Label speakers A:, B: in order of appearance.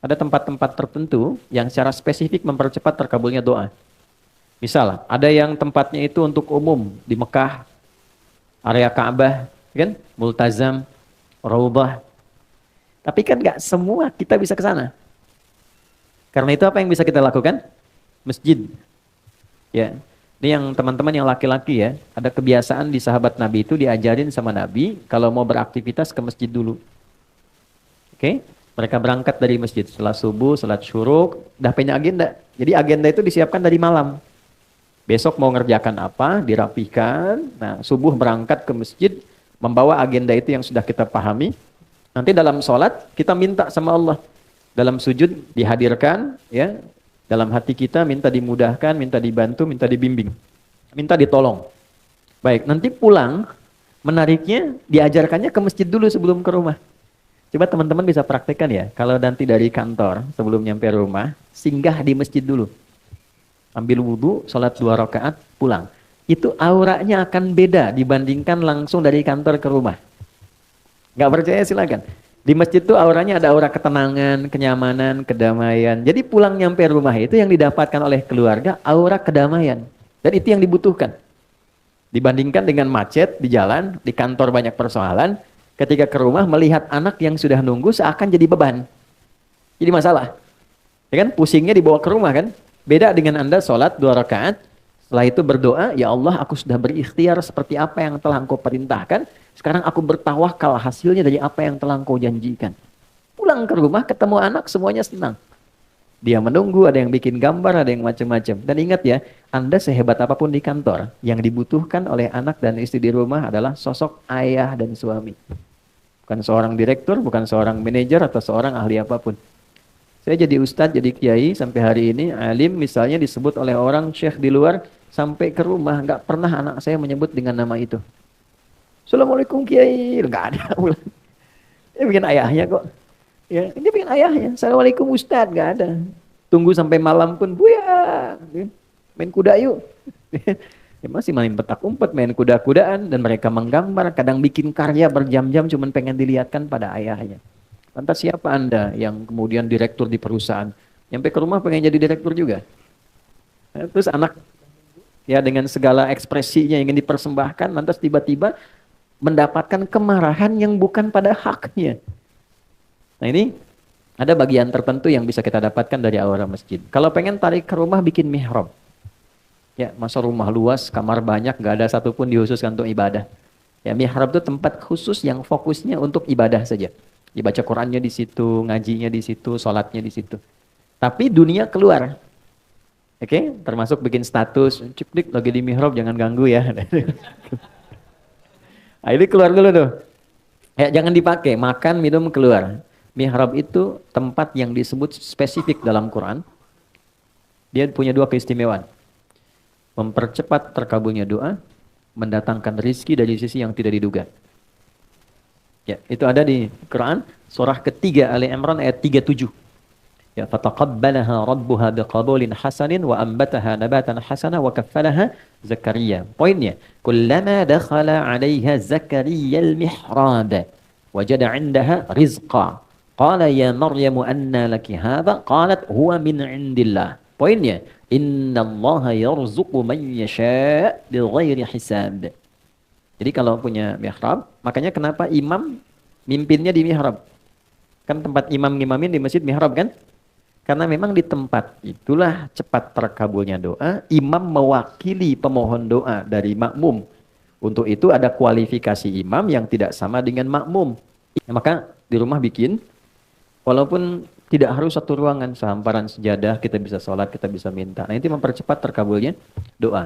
A: Ada tempat-tempat tertentu yang secara spesifik mempercepat terkabulnya doa. Misal, ada yang tempatnya itu untuk umum di Mekah, area Ka'bah, kan? Multazam, Raudhah. Tapi kan nggak semua kita bisa ke sana. Karena itu apa yang bisa kita lakukan? Masjid. Ya. Ini yang teman-teman yang laki-laki ya, ada kebiasaan di sahabat Nabi itu diajarin sama Nabi kalau mau beraktivitas ke masjid dulu. Oke? Mereka berangkat dari masjid setelah subuh, salat syuruk, udah punya agenda. Jadi agenda itu disiapkan dari malam. Besok mau ngerjakan apa, dirapikan. Nah, subuh berangkat ke masjid, membawa agenda itu yang sudah kita pahami. Nanti dalam sholat, kita minta sama Allah. Dalam sujud, dihadirkan, ya. Dalam hati kita, minta dimudahkan, minta dibantu, minta dibimbing. Minta ditolong. Baik, nanti pulang, menariknya, diajarkannya ke masjid dulu sebelum ke rumah. Coba teman-teman bisa praktekkan ya. Kalau nanti dari kantor, sebelum nyampe rumah, singgah di masjid dulu. Ambil wudhu, sholat 2 rakaat, pulang. Itu auranya akan beda dibandingkan langsung dari kantor ke rumah. Nggak percaya silakan. Di masjid itu auranya ada aura ketenangan, kenyamanan, kedamaian. Jadi pulang nyampe rumah itu yang didapatkan oleh keluarga, aura kedamaian. Dan itu yang dibutuhkan. Dibandingkan dengan macet di jalan, di kantor banyak persoalan, ketika ke rumah melihat anak yang sudah nunggu seakan jadi beban. Jadi masalah. Ya kan? Pusingnya dibawa ke rumah kan? Beda dengan Anda sholat 2 rakaat, setelah itu berdoa, ya Allah aku sudah berikhtiar seperti apa yang telah Engkau perintahkan, sekarang aku bertawakal hasilnya dari apa yang telah Engkau janjikan. Pulang ke rumah, ketemu anak, semuanya senang. Dia menunggu, ada yang bikin gambar, ada yang macam-macam. Dan ingat ya, Anda sehebat apapun di kantor, yang dibutuhkan oleh anak dan istri di rumah adalah sosok ayah dan suami. Bukan seorang direktur, bukan seorang manajer, atau seorang ahli apapun. Saya jadi ustadz, jadi kiai, sampai hari ini, alim misalnya disebut oleh orang syekh di luar, sampai ke rumah, nggak pernah anak saya menyebut dengan nama itu. Assalamualaikum kiai, nggak ada. Ini bikin ayahnya kok. Ya, ini bikin ayahnya. Assalamualaikum ustadz, nggak ada. Tunggu sampai malam pun, buya, main kuda yuk. Ya, masih main petak umpet, main kuda-kudaan, dan mereka menggambar, kadang bikin karya berjam-jam, cuman pengen dilihatkan pada ayahnya. Lantas siapa Anda yang kemudian direktur di perusahaan? Nyampe ke rumah pengen jadi direktur juga. Terus anak ya dengan segala ekspresinya ingin dipersembahkan, lantas tiba-tiba mendapatkan kemarahan yang bukan pada haknya. Nah ini ada bagian tertentu yang bisa kita dapatkan dari aura masjid. Kalau pengen tarik ke rumah bikin mihrab. Ya masa rumah luas, kamar banyak, gak ada satupun dihususkan untuk ibadah. Ya mihrab itu tempat khusus yang fokusnya untuk ibadah saja. Dibaca Qurannya di situ, ngajinya di situ, sholatnya di situ. Tapi dunia keluar. Oke, termasuk bikin status, ciplik lagi di mihrab jangan ganggu ya. Nah, ini keluar dulu tuh. Ya, jangan dipakai, makan, minum, keluar. Mihrab itu tempat yang disebut spesifik dalam Quran. Dia punya 2 keistimewaan. Mempercepat terkabulnya doa, mendatangkan rizki dari sisi yang tidak diduga. Ya, itu ada di Quran surah ketiga Ali Imran ayat 37. Ya, fataqabbalaha rabbuha biqabulin hasanin wa ambataha nabatan hasana wa kaffalaha Zakaria. Poinnya, kullama dakhala 'alaiha Zakaria al-mihrab wajada 'indaha rizqa. Qala ya Maryam anna laki hadha? Qalat huwa min 'indillah. Poinnya, innallaha yarzuqu man yasha' bighairi hisab. Jadi kalau punya mihrab, makanya kenapa imam mimpinnya di mihrab? Kan tempat imam ngimamin di masjid mihrab kan? Karena memang di tempat itulah cepat terkabulnya doa, imam mewakili pemohon doa dari makmum. Untuk itu ada kualifikasi imam yang tidak sama dengan makmum. Maka di rumah bikin, walaupun tidak harus satu ruangan, sehamparan sejadah, kita bisa sholat, kita bisa minta. Nah itu mempercepat terkabulnya doa.